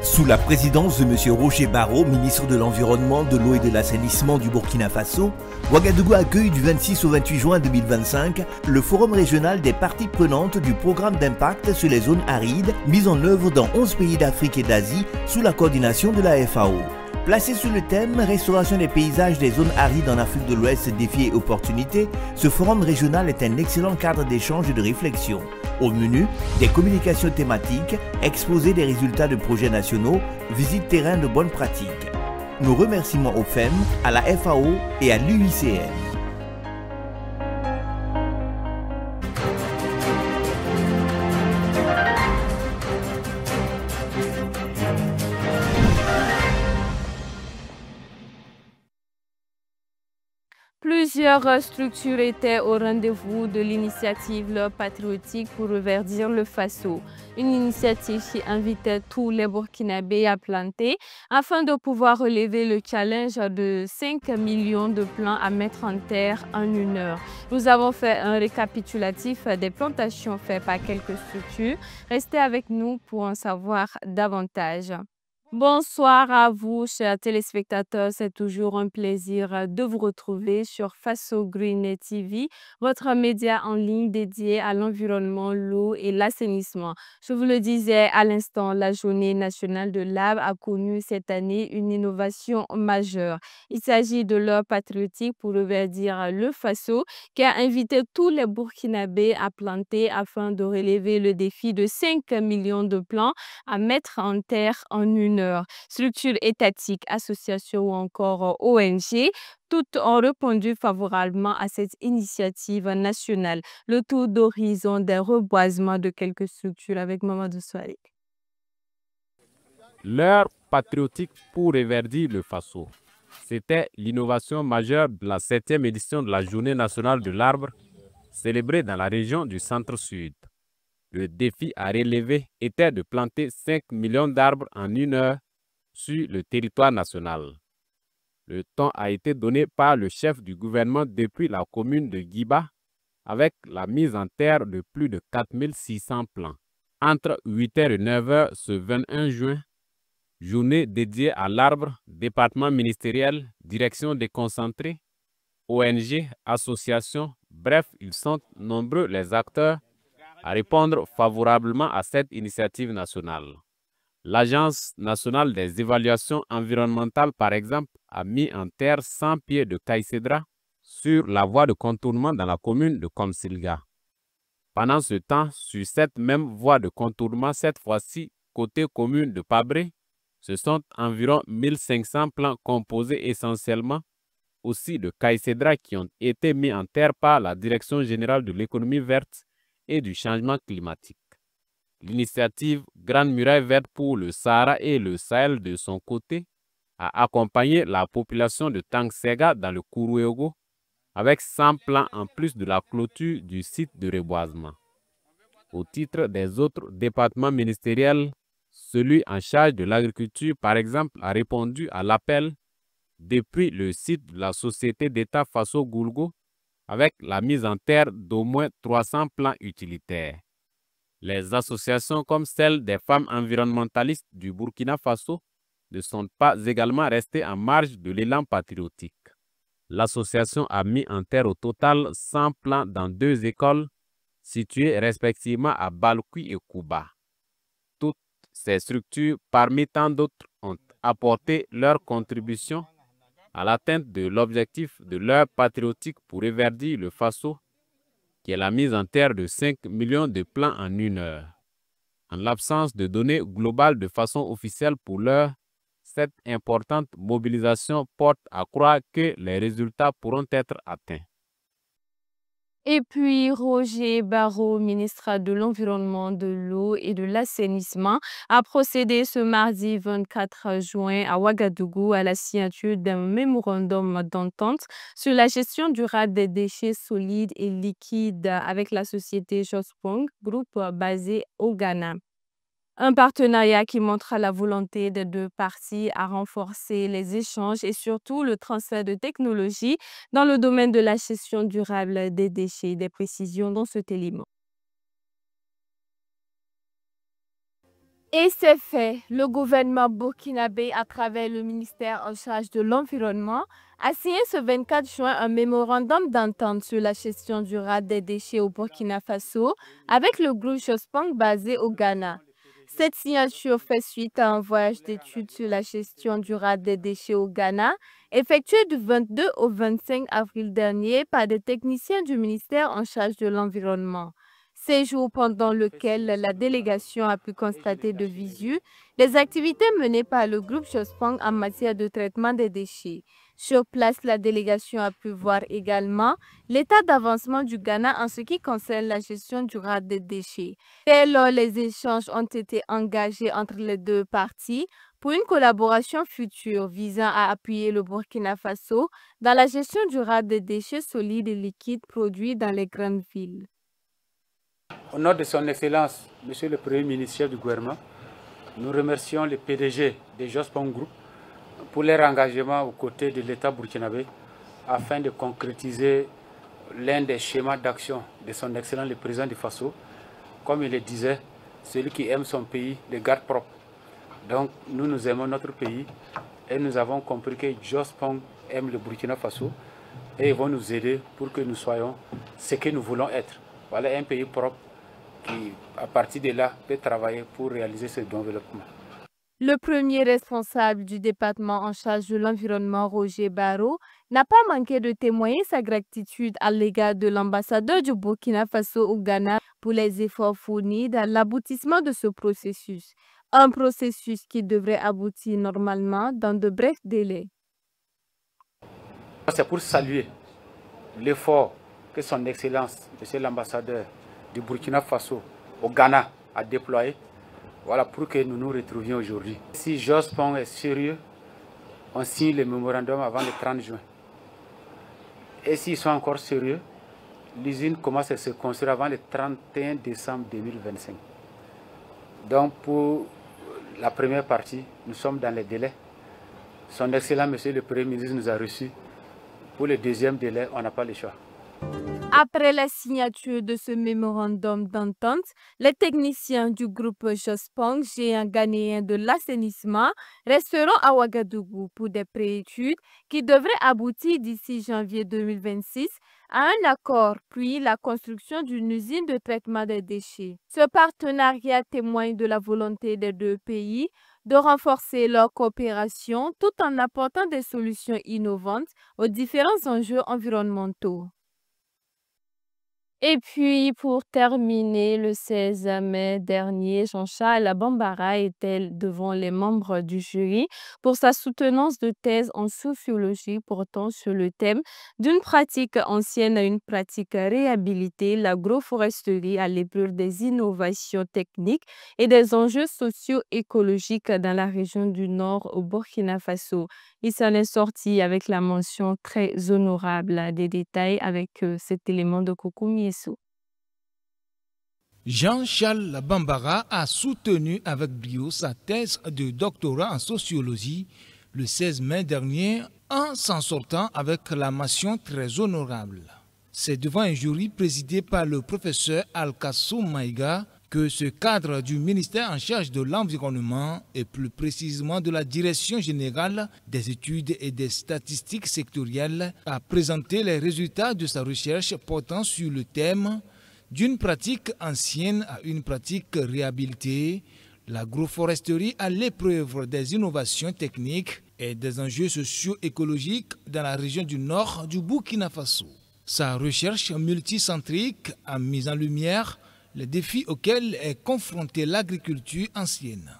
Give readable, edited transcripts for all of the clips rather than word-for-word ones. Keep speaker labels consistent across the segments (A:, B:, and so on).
A: Sous la présidence de M. Roger Barreau, ministre de l'Environnement, de l'Eau et de l'Assainissement du Burkina Faso, Ouagadougou accueille du 26 au 28 juin 2025 le forum régional des parties prenantes du programme d'impact sur les zones arides mis en œuvre dans 11 pays d'Afrique et d'Asie sous la coordination de la FAO. Placé sous le thème « Restauration des paysages des zones arides en Afrique de l'Ouest, défis et opportunités », ce forum régional est un excellent cadre d'échange et de réflexion. Au menu, des communications thématiques, exposés des résultats de projets nationaux, visites terrain de bonnes pratiques. Nos remerciements au FEM, à la FAO et à l'UICN.
B: Plusieurs structures étaient au rendez-vous de l'initiative patriotique pour reverdir le Faso. Une initiative qui invitait tous les Burkinabés à planter afin de pouvoir relever le challenge de 5 millions de plants à mettre en terre en 1 heure. Nous avons fait un récapitulatif des plantations faites par quelques structures. Restez avec nous pour en savoir davantage. Bonsoir à vous, chers téléspectateurs. C'est toujours un plaisir de vous retrouver sur Faso Green TV, votre média en ligne dédié à l'environnement, l'eau et l'assainissement. Je vous le disais à l'instant, la Journée nationale de l'arbre a connu cette année une innovation majeure. Il s'agit de l'heure patriotique pour reverdir le Faso qui a invité tous les Burkinabés à planter afin de relever le défi de 5 millions de plants à mettre en terre en 1 heure. Structures étatiques, associations ou encore ONG, toutes ont répondu favorablement à cette initiative nationale. Le tour d'horizon des reboisements de quelques structures avec Mamadou Souare.
C: L'heure patriotique pour reverdir le Faso. C'était l'innovation majeure de la 7e édition de la Journée nationale de l'arbre, célébrée dans la région du Centre-Sud. Le défi à relever était de planter 5 millions d'arbres en 1 heure sur le territoire national. Le temps a été donné par le chef du gouvernement depuis la commune de Guiba avec la mise en terre de plus de 4600 plants. Entre 8h et 9h ce 21 juin, journée dédiée à l'arbre, département ministériel, direction déconcentrée, ONG, associations, bref, ils sont nombreux les acteurs à répondre favorablement à cette initiative nationale. L'Agence nationale des évaluations environnementales, par exemple, a mis en terre 100 pieds de caïcédra sur la voie de contournement dans la commune de Komsilga. Pendant ce temps, sur cette même voie de contournement, cette fois-ci côté commune de Pabré, ce sont environ 1500 plants composés essentiellement aussi de caïcédra qui ont été mis en terre par la Direction générale de l'économie verte et du changement climatique. L'initiative Grande Muraille Verte pour le Sahara et le Sahel de son côté a accompagné la population de Tangsega dans le Kourouégo avec 100 plants en plus de la clôture du site de reboisement. Au titre des autres départements ministériels, celui en charge de l'agriculture, par exemple, a répondu à l'appel depuis le site de la société d'État Faso Goulgo avec la mise en terre d'au moins 300 plants utilitaires. Les associations comme celle des femmes environnementalistes du Burkina Faso ne sont pas également restées en marge de l'élan patriotique. L'association a mis en terre au total 100 plants dans 2 écoles situées respectivement à Balkoui et Kouba. Toutes ces structures, parmi tant d'autres, ont apporté leur contribution à l'atteinte de l'objectif de l'heure patriotique pour reverdir le Faso, qui est la mise en terre de 5 millions de plants en 1 heure. En l'absence de données globales de façon officielle pour l'heure, cette importante mobilisation porte à croire que les résultats pourront être atteints.
B: Et puis, Roger Barreau, ministre de l'Environnement, de l'Eau et de l'Assainissement, a procédé ce mardi 24 juin à Ouagadougou à la signature d'un mémorandum d'entente sur la gestion durable des déchets solides et liquides avec la société Jospong, groupe basé au Ghana. Un partenariat qui montre la volonté des 2 parties à renforcer les échanges et surtout le transfert de technologies dans le domaine de la gestion durable des déchets. Des précisions dans cet élément. Et c'est fait. Le gouvernement burkinabé, à travers le ministère en charge de l'environnement, a signé ce 24 juin un mémorandum d'entente sur la gestion durable des déchets au Burkina Faso avec le groupe Jospang basé au Ghana. Cette signature fait suite à un voyage d'études sur la gestion durable des déchets au Ghana, effectué du 22 au 25 avril dernier par des techniciens du ministère en charge de l'environnement. Séjour pendant lequel la délégation a pu constater de visu les activités menées par le groupe Jospang en matière de traitement des déchets. Sur place, la délégation a pu voir également l'état d'avancement du Ghana en ce qui concerne la gestion durable des déchets. Dès lors, les échanges ont été engagés entre les deux parties pour une collaboration future visant à appuyer le Burkina Faso dans la gestion durable des déchets solides et liquides produits dans les grandes villes.
D: Au nom de son Excellence, Monsieur le Premier ministre chef du gouvernement, nous remercions le PDG de Jospang Group pour leur engagement aux côtés de l'État burkinabé afin de concrétiser l'un des schémas d'action de son Excellence le Président du Faso. Comme il le disait, celui qui aime son pays le garde propre. Donc nous aimons notre pays et nous avons compris que Jospang aime le Burkina Faso et ils vont nous aider pour que nous soyons ce que nous voulons être. Voilà un pays propre qui, à partir de là, peut travailler pour réaliser ce développement.
B: Le premier responsable du département en charge de l'environnement, Roger Barreau, n'a pas manqué de témoigner sa gratitude à l'égard de l'ambassadeur du Burkina Faso au Ghana pour les efforts fournis dans l'aboutissement de ce processus. Un processus qui devrait aboutir normalement dans de brefs délais.
D: C'est pour saluer l'effort que son Excellence, Monsieur l'ambassadeur du Burkina Faso au Ghana a déployé. Voilà pour que nous nous retrouvions aujourd'hui. Si Jospang est sérieux, on signe le mémorandum avant le 30 juin. Et s'ils sont encore sérieux, l'usine commence à se construire avant le 31 décembre 2025. Donc pour la première partie, nous sommes dans les délais. Son Excellent Monsieur le Premier ministre nous a reçus. Pour le deuxième délai, on n'a pas le choix.
B: Après la signature de ce mémorandum d'entente, les techniciens du groupe Jospang, géant ghanéen de l'assainissement, resteront à Ouagadougou pour des préétudes qui devraient aboutir d'ici janvier 2026 à un accord, puis la construction d'une usine de traitement des déchets. Ce partenariat témoigne de la volonté des deux pays de renforcer leur coopération tout en apportant des solutions innovantes aux différents enjeux environnementaux. Et puis, pour terminer, le 16 mai dernier, Jean-Charles Bambara était devant les membres du jury pour sa soutenance de thèse en sociologie portant sur le thème d'une pratique ancienne à une pratique réhabilitée, l'agroforesterie à l'épreuve des innovations techniques et des enjeux socio-écologiques dans la région du Nord au Burkina Faso. Il s'en est sorti avec la mention très honorable. Des détails avec cet élément de Coucou Miesso.
E: Jean-Charles Bambara a soutenu avec brio sa thèse de doctorat en sociologie le 16 mai dernier en s'en sortant avec la mention très honorable. C'est devant un jury présidé par le professeur Al-Kassoum Maïga que ce cadre du ministère en charge de l'environnement et plus précisément de la Direction générale des études et des statistiques sectorielles a présenté les résultats de sa recherche portant sur le thème d'une pratique ancienne à une pratique réhabilitée, l'agroforesterie à l'épreuve des innovations techniques et des enjeux socio-écologiques dans la région du nord du Burkina Faso. Sa recherche multicentrique a mis en lumière les défis auxquels est confrontée l'agriculture ancienne.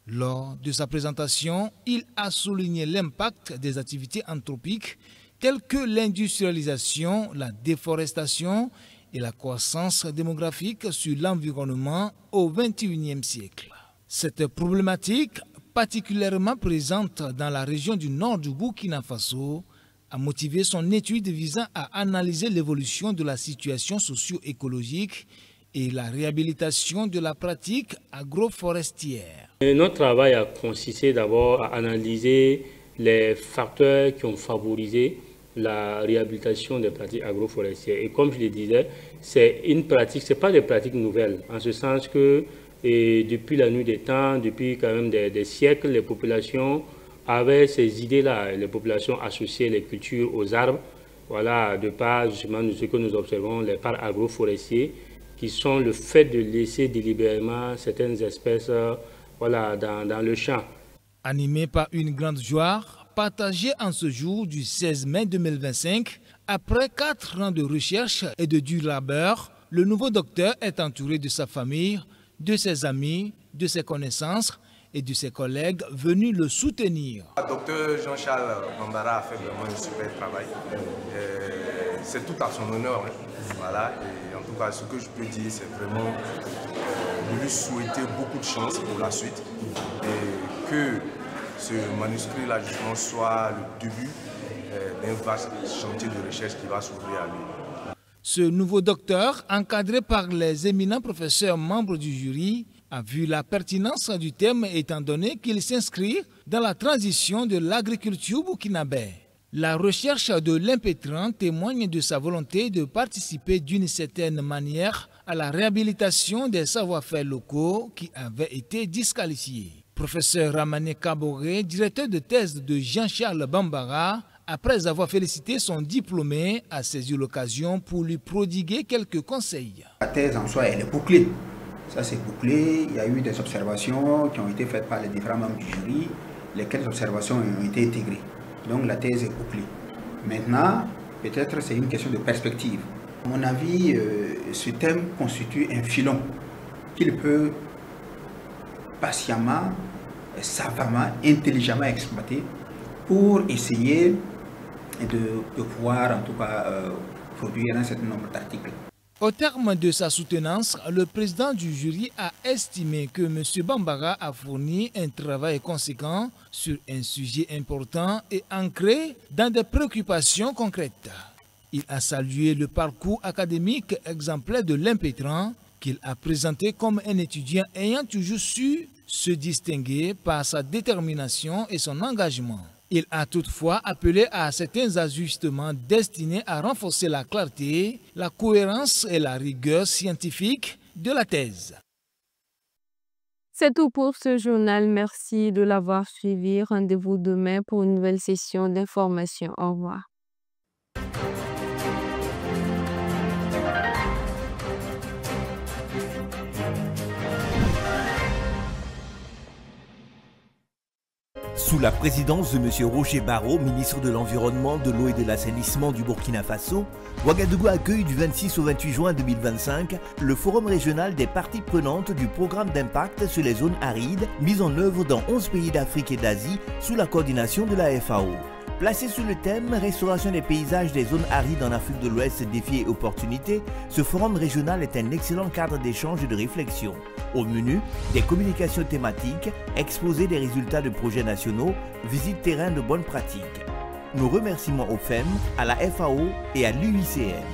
E: Lors de sa présentation, il a souligné l'impact des activités anthropiques telles que l'industrialisation, la déforestation et la croissance démographique sur l'environnement au XXIe siècle. Cette problématique, particulièrement présente dans la région du nord du Burkina Faso, a motivé son étude visant à analyser l'évolution de la situation socio-écologique et la réhabilitation de la pratique agroforestière.
F: Notre travail a consisté d'abord à analyser les facteurs qui ont favorisé la réhabilitation des pratiques agroforestières. Et comme je le disais, c'est une pratique, ce n'est pas des pratiques nouvelles, en ce sens que Et depuis la nuit des temps, depuis quand même des siècles, les populations avaient ces idées-là. Les populations associaient les cultures aux arbres. Voilà, de par justement ce que nous observons, les parcs agroforestiers, qui sont le fait de laisser délibérément certaines espèces voilà, dans le champ.
E: Animé par une grande joie, partagée en ce jour du 16 mai 2025, après 4 ans de recherche et de dur labeur, le nouveau docteur est entouré de sa famille, de ses amis, de ses connaissances et de ses collègues venus le soutenir.
G: Le docteur Jean-Charles Bambara a fait vraiment un super travail. C'est tout à son honneur. Voilà. Et en tout cas, ce que je peux dire, c'est vraiment de lui souhaiter beaucoup de chance pour la suite. Et que ce manuscrit-là, justement, soit le début d'un vaste chantier de recherche qui va s'ouvrir à lui.
E: Ce nouveau docteur, encadré par les éminents professeurs membres du jury, a vu la pertinence du thème étant donné qu'il s'inscrit dans la transition de l'agriculture burkinabé. La recherche de l'impétrant témoigne de sa volonté de participer d'une certaine manière à la réhabilitation des savoir-faire locaux qui avaient été disqualifiés. Professeur Ramane Kaboré, directeur de thèse de Jean-Charles Bambara, après avoir félicité son diplômé, a saisi l'occasion pour lui prodiguer quelques conseils.
H: La thèse en soi, elle est bouclée. Ça, c'est bouclé. Il y a eu des observations qui ont été faites par les différents membres du jury, lesquelles observations ont été intégrées. Donc la thèse est bouclée. Maintenant, peut-être c'est une question de perspective. À mon avis, ce thème constitue un filon qu'il peut patiemment, savamment, intelligemment exploiter pour essayer de pouvoir en tout cas produire un certain nombre d'articles.
E: Au terme de sa soutenance, le président du jury a estimé que M. Bambara a fourni un travail conséquent sur un sujet important et ancré dans des préoccupations concrètes. Il a salué le parcours académique exemplaire de l'impétrant qu'il a présenté comme un étudiant ayant toujours su se distinguer par sa détermination et son engagement. Il a toutefois appelé à certains ajustements destinés à renforcer la clarté, la cohérence et la rigueur scientifique de la thèse.
B: C'est tout pour ce journal. Merci de l'avoir suivi. Rendez-vous demain pour une nouvelle session d'information. Au revoir.
A: Sous la présidence de M. Roger Barreau, ministre de l'Environnement, de l'Eau et de l'Assainissement du Burkina Faso, Ouagadougou accueille du 26 au 28 juin 2025 le forum régional des parties prenantes du programme d'impact sur les zones arides mis en œuvre dans 11 pays d'Afrique et d'Asie sous la coordination de la FAO. Placé sous le thème « Restauration des paysages des zones arides en Afrique de l'Ouest, défis et opportunités », ce forum régional est un excellent cadre d'échange et de réflexion. Au menu, des communications thématiques, exposés des résultats de projets nationaux, visites terrain de bonnes pratiques. Nos remerciements au FEM, à la FAO et à l'UICN.